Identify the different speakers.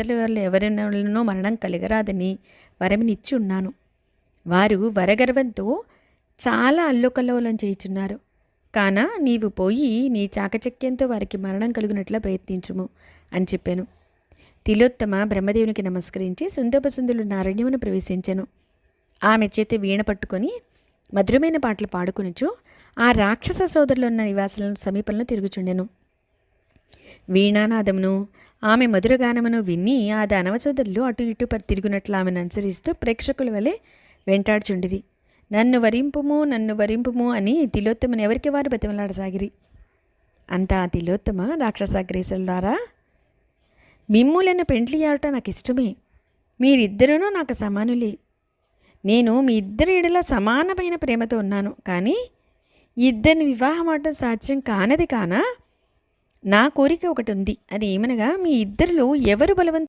Speaker 1: భర్తల వల్ల ఎవరినో మరణం కలగరాదని వరమినిచ్చి ఉన్నాను. వారు వరగర్వంతో చాలా అల్లుకల్లోలం చేయుచున్నారు. కాన నీవు పోయి నీ చాకచక్యంతో వారికి మరణం కలుగునట్లా ప్రయత్నించుము అని చెప్పాను. తిలోత్తమ బ్రహ్మదేవునికి నమస్కరించి సుందోపసుందులు అరణ్యమును ప్రవేశించెను. ఆమె చేతి వీణ పట్టుకొని మధురమైన పాటలు పాడుకొనుచు ఆ రాక్షస సోదరులున్న నివాసాలను సమీపంలో తిరుగుచుండెను. వీణానాదమును ఆమె మధురగానమును విని ఆ దానవ సోదరులు అటు ఇటు తిరుగునట్లు ఆమెను అనుసరిస్తూ ప్రేక్షకుల వలె వెంటాడుచుండిరి. నన్ను వరింపుము అని తిలోత్తమను ఎవరికి వారు బతిమలాడసాగిరి. అంతా తిలోత్తమ రాక్షసాగ్రేసులారా, మిమ్ములను పెండ్లి ఆడట నాకు ఇష్టమే. మీరిద్దరూ నాకు సమానులే. నేను మీ ఇద్దరి ఎడల సమానమైన ప్రేమతో ఉన్నాను. కానీ ఇద్దరిని వివాహం ఆడటం సాధ్యం కానది. కాన నా కోరిక ఒకటి ఉంది. అది ఏమనగా మీ ఇద్దరిలో ఎవరు బలవంతం